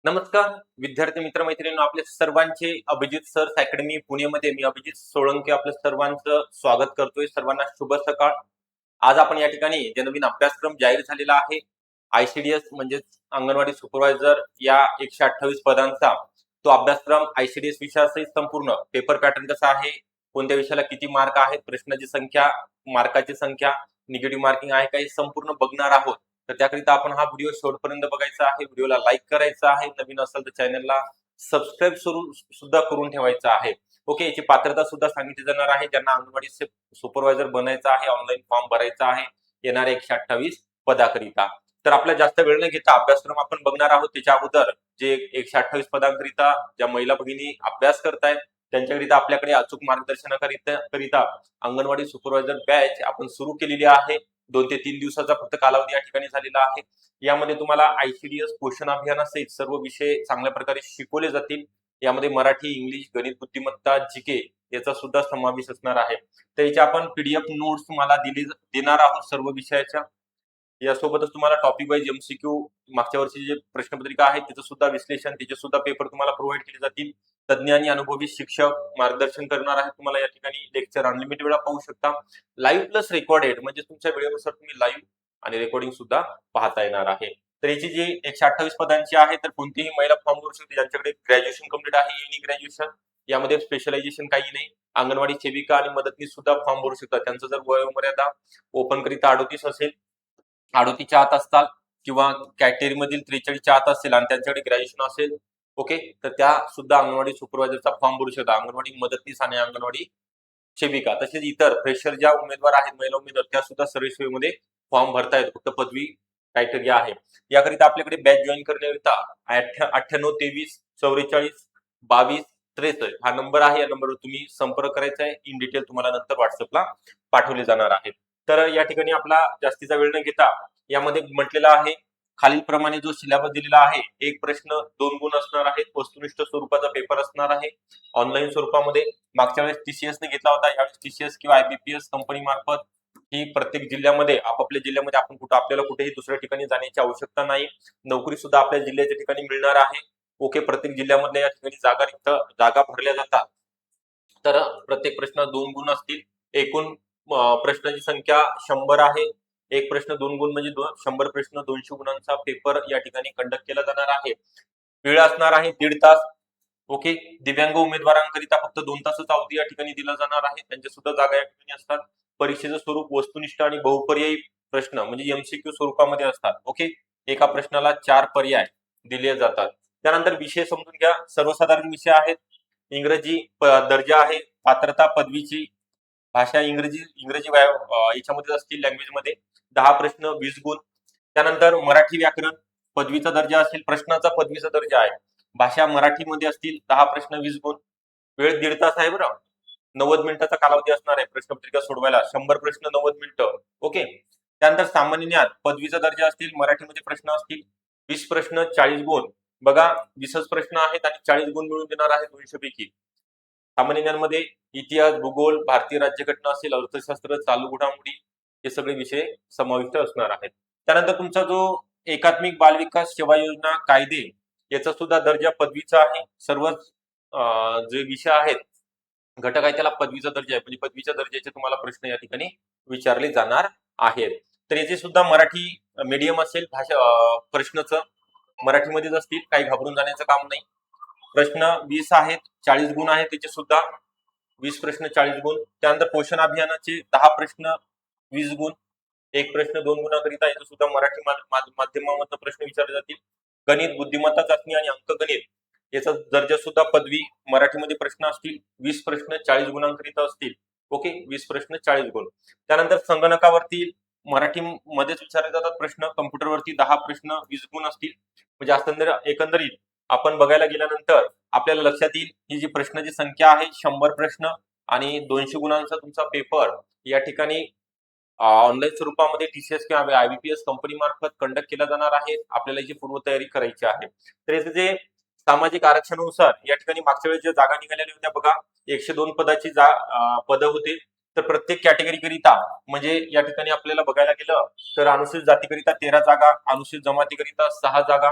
नमस्कार विद्यार्थी मित्र मैत्रिणींनो, आपले सर्वांचे अभिजित सर अकॅडमी पुणेमध्ये मी अभिजित सोळंके आपल्या सर्वांचं स्वागत करतोय. सर्वांना शुभ सकाळ. आज आपण या ठिकाणी जे नवीन अभ्यासक्रम जाहीर झालेला आहे आयसीडीएस म्हणजे अंगणवाडी सुपरवायझर या 128 पदांचा तो अभ्यासक्रम आयसीडीएस विषयासहित संपूर्ण पेपर पॅटर्न कसा आहे, कोणत्या विषयाला किती मार्क आहेत, प्रश्नाची संख्या, मार्काची संख्या, निगेटिव्ह मार्किंग आहे का, हे संपूर्ण बघणार आहोत. तर त्याकरिता आपण हा व्हिडिओ शेवटपर्यंत बघायचा आहे. व्हिडिओला लाईक करायचा आहे, नवीन असेल तर चॅनलला सबस्क्राईब सुद्धा करून ठेवायचं आहे. ओके, याची पात्रता सुद्धा सांगितली जाणार आहे. ज्यांना अंगणवाडी सुपरवायझर बनायचं आहे, ऑनलाईन फॉर्म भरायचा आहे येणाऱ्या 128 पदाकरिता. तर आपला जास्त वेळ न घेता अभ्यासक्रम आपण बघणार आहोत. त्याच्या अगोदर जे 128 पदांकरिता ज्या महिला भगिनी अभ्यास करतायत त्यांच्याकरिता आपल्याकडे अचूक मार्गदर्शनाकरिता अंगणवाडी सुपरवायझर बॅच आपण सुरू केलेली आहे. 2 ते 3 दिवसाचा फक्त कालावधी या ठिकाणी झालेला आहे. यामध्ये तुम्हाला आयसीडीएस पोषण अभियानासहित सर्व विषय चांगल्या प्रकारे शिकवले जातील. यामध्ये मराठी, इंग्लिश, गणित, बुद्धिमत्ता, जीके याचा सुद्धा समावेश असणार आहे. तर याच्या आपण पीडीएफ नोट्स तुम्हाला देणार आहोत सर्व विषयाच्या. यासोबतच तुम्हाला टॉपिक वाईज एमसीक्यू, मागच्या वर्षी जे प्रश्नपत्रिका आहे त्याचं सुद्धा विश्लेषण, त्याचे सुद्धा पेपर तुम्हाला प्रोव्हाइड केले जातील. तज्ञ आणि अनुभवी शिक्षक मार्गदर्शन करणार आहेत तुम्हाला. या ठिकाणी लेक्चर अनलिमिटेड वेळा पाहू शकता. लाईव्ह प्लस रेकॉर्डेड म्हणजे तुमच्या वेळेनुसार तुम्ही लाईव्ह आणि रेकॉर्डिंग सुद्धा पाहता येणार आहे. तर याची जी 128 पदांची आहे तर कोणतीही महिला फॉर्म भरू शकते ज्यांच्याकडे ग्रॅज्युएशन कम्प्लीट आहे, एनी ग्रॅज्युएशन. यामध्ये स्पेशलायझेशन काही नाही. अंगणवाडी सेविका आणि मदतनीस सुद्धा फॉर्म भरू शकतात. त्यांचं जर वयोमर्यादा ओपन करिता 38 असेल, 38च्या आत असतात किंवा कॅटेगरीमधील 43च्या आत असेल आणि त्यांच्याकडे ग्रॅज्युएशन असेल, ओके, तर त्या सुद्धा अंगणवाडी सुपरवायझरचा फॉर्म भरू शकतात. अंगणवाडी मदतनीस आणि अंगणवाडी सेविका तसेच इतर फ्रेशर ज्या उमेदवार आहेत, महिला उमेदवार, त्या सुद्धा सर्व्हिसमध्ये फॉर्म भरतायत. फक्त पदवी क्रायटेरिया आहे. याकरिता आपल्याकडे बॅच जॉईन करण्याकरिता 98 23 44 22 63 हा नंबर आहे. या नंबरवर तुम्ही संपर्क करायचा आहे. इन डिटेल तुम्हाला नंतर व्हॉट्सअपला पाठवले जाणार आहे. तर या ठिकाणी आपला जास्तीचा वेळ न घेता यामध्ये म्हटलेला आहे खालीलप्रमाणे जो सिलेबस दिलेला आहे, एक प्रश्न 2 गुण असणार आहेत. वस्तुनिष्ठ स्वरूपाचा पेपर असणार आहे ऑनलाईन स्वरूपामध्ये. मागच्या वेळेस टीसीएस ने घेतला होता, यावेळेस टीसीएस किंवा आयबीपीएस कंपनी मार्फत ही प्रत्येक जिल्ह्यामध्ये आपापल्या जिल्ह्यामध्ये आपण आपल्याला कुठेही दुसऱ्या ठिकाणी जाण्याची आवश्यकता नाही. नोकरी सुद्धा आपल्या जिल्ह्याच्या ठिकाणी मिळणार आहे. ओके, प्रत्येक जिल्ह्यामधल्या या ठिकाणी जागा भरल्या जातात. तर प्रत्येक प्रश्न 2 गुण असतील. एकूण प्रश्नाची संख्या 100 आहे. एक प्रश्न 2 गुण म्हणजे 100 प्रश्न, 200 गुणांचा पेपर या ठिकाणी कंडक्ट केला जाणार आहे. वेळ असणार आहे 1.5 तास. ओके, दिव्यांग उमेदवारांकरिता फक्त 2 तासच अवधी या ठिकाणी दिला जाणार आहे. त्यांच्या सुद्धा जागा या ठिकाणी असतात. परीक्षेचं स्वरूप वस्तुनिष्ठ आणि बहुपर्यायी प्रश्न म्हणजे एमसीक्यू स्वरूपामध्ये असतात. ओके, एका प्रश्नाला 4 पर्याय दिले जातात. त्यानंतर विषय समजून घ्या. सर्वसाधारण विषय आहेत. इंग्रजी दर्जा आहे. पात्रता पदवीची भाषा इंग्रजी याच्यामध्ये असतील लँग्वेजमध्ये. 10 प्रश्न 20 गुण. त्यानंतर मराठी व्याकरण पदवीचा दर्जा असेल. प्रश्नाचा पदवीचा दर्जा आहे. भाषा मराठीमध्ये असतील. 10 प्रश्न 20 गुण. वेळ 1.5 तास आहे बरं. 90 मिनिटाचा कालावधी असणार आहे प्रश्नपत्रिका सोडवायला. 100 प्रश्न 90 मिनिटं. ओके, त्यानंतर सामान्य ज्ञान पदवीचा दर्जा असतील. मराठीमध्ये प्रश्न असतील. 20 प्रश्न 40 गुण. बघा 20 प्रश्न आहेत आणि 40 गुण मिळून देणार आहे 200 पैकी. सामान्य ज्ञानमध्ये इतिहास, भूगोल, भारतीय राज्यघटना असेल, अर्थशास्त्र, चालू घडामोडी हे सगळे विषय समाविष्ट असणार आहेत. त्यानंतर तुमचा जो एकात्मिक बाल विकास सेवा योजना कायदे याचा सुद्धा दर्जा पदवीचा आहे. सर्वच जे विषय आहेत घटक आहे त्याला पदवीचा दर्जा आहे. म्हणजे पदवीच्या दर्जाचे तुम्हाला प्रश्न या ठिकाणी विचारले जाणार आहेत. तर याचे सुद्धा मराठी मीडियम असेल. भाषा प्रश्नच मराठीमध्येच असतील. काही घाबरून जाण्याचं काम नाही. प्रश्न 20 आहेत. 40 गुण आहेत त्याचे सुद्धा. 20 प्रश्न 40 गुण. त्यानंतर पोषण अभियानाचे 10 प्रश्न 20 गुण. एक प्रश्न 2 गुणाकरिता याचा सुद्धा मराठी माध्यमामधून प्रश्न विचारले जातील. गणित, बुद्धिमत्ता चाचणी आणि अंकगणित याचा दर्जा सुद्धा पदवी मराठीमध्ये प्रश्न असतील. 20 प्रश्न 40 गुणांकरिता असतील. ओके, 20 प्रश्न 40 गुण. त्यानंतर संगणकावरती मराठीमध्येच विचारले जातात प्रश्न. कम्प्युटरवरती 10 प्रश्न 20 गुण असतील. म्हणजे एकंदरीत आपण बघायला गेल्यानंतर आपल्याला लक्षात येईल ही जी प्रश्नाची संख्या आहे 100 प्रश्न आणि 200 गुणांचा तुमचा पेपर या ठिकाणी ऑनलाईन स्वरूपामध्ये टीसीएस किंवा आयबीपीएस कंपनी मार्फत कंडक्ट केला जाणार आहे. आपल्याला याची पूर्वतयारी करायची आहे. तर याचे जे सामाजिक आरक्षणानुसार या ठिकाणी मागच्या वेळेस ज्या जागा निघालेल्या होत्या बघा, 102 पदाची पदं होते. तर प्रत्येक कॅटेगरीकरिता म्हणजे या ठिकाणी आपल्याला बघायला गेलं तर अनुसूचित जातीकरिता 13 जागा, अनुसूचित जमातीकरिता 6 जागा,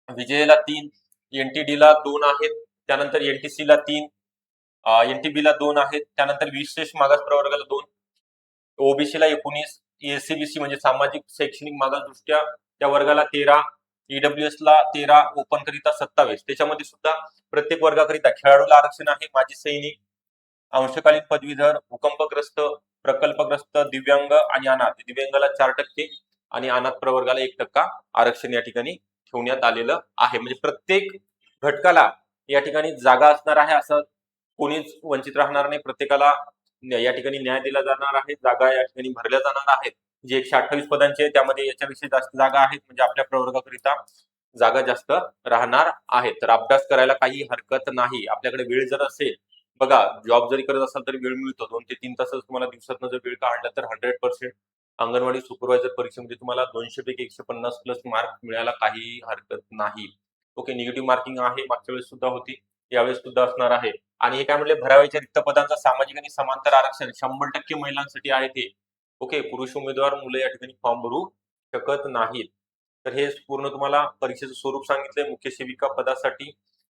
विजयला 3, NTD ला 2 आहेत, त्यानंतर NTC ला 3, NTB ला 2 आहेत, त्यानंतर विशेष मागास प्रवर्गाला 2, ओबीसी ला 19, एससीबीसी म्हणजे सामाजिक शैक्षणिक मागासदृष्ट्या त्या वर्गाला 13, ईडब्ल्यूएस ला 13, ओपन करिता 27. त्याच्यामध्ये सुद्धा प्रत्येक वर्गाकरिता खेळाडूला आरक्षण आहे, माजी सैनिक, अंशकालीन पदवीधर, भूकंपग्रस्त, प्रकल्पग्रस्त, दिव्यांग आणि अनाथ. दिव्यांगाला 4% आणि अनाथ प्रवर्गाला 1% आरक्षण या ठिकाणी ठेवण्यात आलेलं आहे. म्हणजे प्रत्येक घटकाला या ठिकाणी जागा असणार आहे, असं कोणीच वंचित राहणार नाही. प्रत्येकाला या ठिकाणी न्याय दिला जाणार आहे, जागा या ठिकाणी भरल्या जाणार आहेत. जे 128 पदांचे त्यामध्ये याच्यापेक्षा जास्त जागा आहेत, म्हणजे आपल्या प्रवर्गाकरिता जागा जास्त राहणार आहेत. तर अभ्यास करायला काही हरकत नाही. आपल्याकडे वेळ जर असेल, बघा जॉब जरी करत असाल तरी वेळ मिळतो, 2 ते 3 तासच तुम्हाला दिवसातनं जर वेळ काढला तर 100% अंगणवाडी सुपरवायझर परीक्षेमध्ये तुम्हाला 200 पैकी 150 प्लस मार्क मिळायला काही हरकत नाही. ओके, निगेटिव्ह मार्किंग आहे, मागच्या वेळेस सुद्धा होती, यावेळेस सुद्धा असणार आहे. आणि हे काय म्हणले, भरावयाच्या रिक्त पदांचा सामाजिक आणि समांतर आरक्षण 100% महिलांसाठी आहे ते. ओके, पुरुष उमेदवार मुलं या ठिकाणी फॉर्म भरू शकत नाहीत. तर हे पूर्ण तुम्हाला परीक्षेचं स्वरूप सांगितलंय. मुख्य सेविका पदासाठी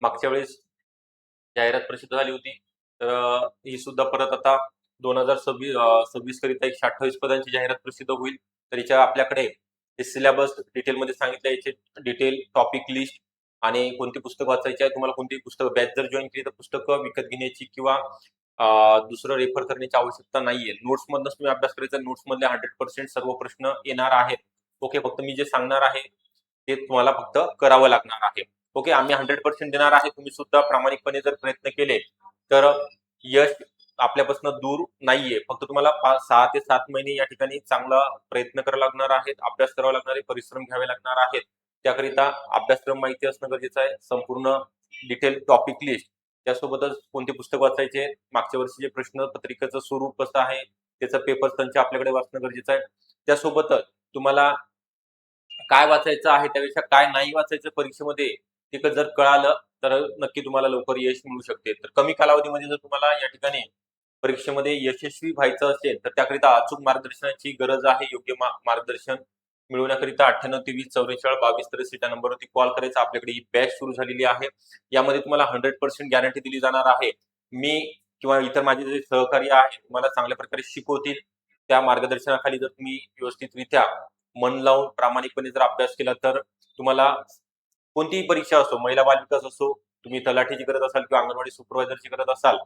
मागच्या वेळेस जाहिरात प्रसिद्ध झाली होती, तर ही सुद्धा परत आता 2026 करिता 128 पदांची जाहिरात प्रसिद्ध होईल. तर याच्या आपल्याकडे सिलेबस डिटेलमध्ये सांगितलं, याचे डिटेल, टॉपिक लिस्ट आणि कोणती पुस्तक वाचायची आहे, तुम्हाला कोणती पुस्तक बॅच जर जॉईन केली तर पुस्तकं विकत घेण्याची किंवा दुसरं रेफर करण्याची आवश्यकता नाहीये. नोट्स मधनच तुम्ही अभ्यास करायचा. नोट्स मधले 100% सर्व प्रश्न येणार आहेत. ओके, फक्त मी जे सांगणार आहे ते तुम्हाला फक्त करावं लागणार आहे. ओके, आम्ही 100% देणार आहे. तुम्ही सुद्धा प्रामाणिकपणे जर प्रयत्न केले तर यश आपल्यापासून दूर नाहीये. फक्त तुम्हाला 6 ते 7 महिने या ठिकाणी चांगला प्रयत्न करावा लागणार आहे, अभ्यास करावा लागणार आहे, परिश्रम घ्यावे लागणार आहेत. त्याकरिता अभ्यासक्रम माहिती असणं गरजेचं आहे, संपूर्ण डिटेल टॉपिक लिस्ट, त्यासोबतच कोणते पुस्तक वाचायचे, मागच्या वर्षीचे प्रश्नपत्रिकेचं स्वरूप कसं आहे, त्याचं पेपर संच आपल्याकडे वाचणं गरजेचं आहे. त्यासोबतच तुम्हाला काय वाचायचं आहे, त्यापेक्षा काय नाही वाचायचं परीक्षेमध्ये ते जर कळालं तर नक्की तुम्हाला लवकर यश मिळू शकते. तर कमी कालावधीमध्ये जर तुम्हाला या ठिकाणी परीक्षेमध्ये यशस्वी व्हायचं असेल तर त्याकरिता अचूक मार्गदर्शनाची गरज आहे. योग्य मार्गदर्शन मिळवण्याकरिता 98234422 23 या नंबरवरती कॉल करायचा. आपल्याकडे ही बॅच सुरू झालेली आहे. यामध्ये तुम्हाला 100% गॅरंटी दिली जाणार आहे. मी किंवा इतर माझे जे सहकारी आहेत तुम्हाला चांगल्या प्रकारे शिकवतील. त्या मार्गदर्शनाखाली जर तुम्ही व्यवस्थितरित्या मन लावून प्रामाणिकपणे जर अभ्यास केला तर तुम्हाला कोणतीही परीक्षा असो, महिला बाल विकास असो, तुम्ही तलाठीची करत असाल किंवा अंगणवाडी सुपरवायझरची करत असाल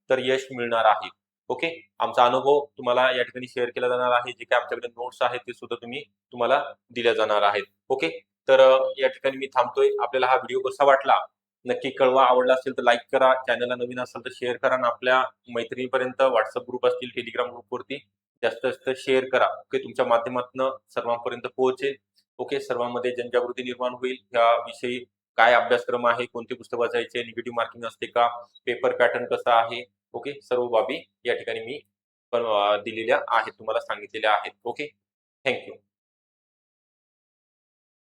तर यश मिळणार आहे. ओके, आमचा अनुभव तुम्हाला या ठिकाणी शेअर केला जाणार आहे. जे काही आमच्याकडे नोट्स आहेत ते सुद्धा तुम्हाला दिल्या जाणार आहेत. ओके, तर या ठिकाणी मी थांबतोय. आपल्याला हा व्हिडिओ कसा वाटला नक्की कळवा. आवडला असेल तर लाईक करा, चॅनलला नवीन असाल तर शेअर करा आणि आपल्या मैत्रिणीपर्यंत व्हॉट्सअप ग्रुप असतील, टेलिग्राम ग्रुपवरती जास्त जास्त शेअर करा. ओके, तुमच्या माध्यमातून सर्वांपर्यंत पोहोचेल. ओके, सर्वांमध्ये जनजागृती निर्माण होईल. याविषयी काय अभ्यासक्रम आहे, कोणते पुस्तक वाचायचे, निगेटिव्ह मार्किंग असते का, पेपर पॅटर्न कसा आहे. ओके, सर्व बाबी या ठिकाणी मी पण दिलेल्या आहेत, तुम्हाला सांगितलेल्या आहेत. Okay, thank you.